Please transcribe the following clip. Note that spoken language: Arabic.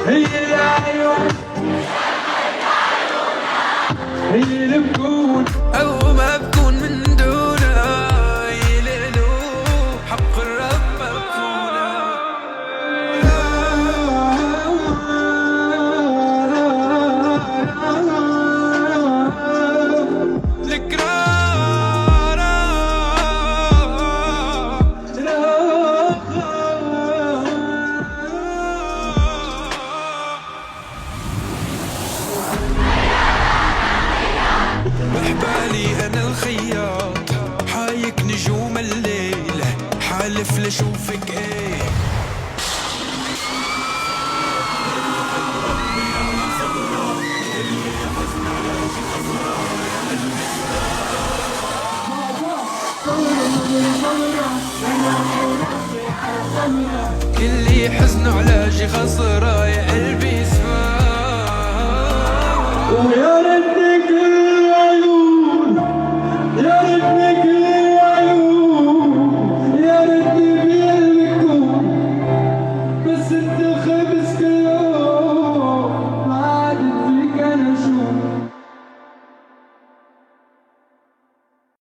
هي العيون هي اللي بكون أو ما بكون من دونها، يليلو حق الرب مكفونة. بحبالي أنا الخياط، حايك نجوم الليل، حالف لشوفك ايه. كل حزن على شي خصر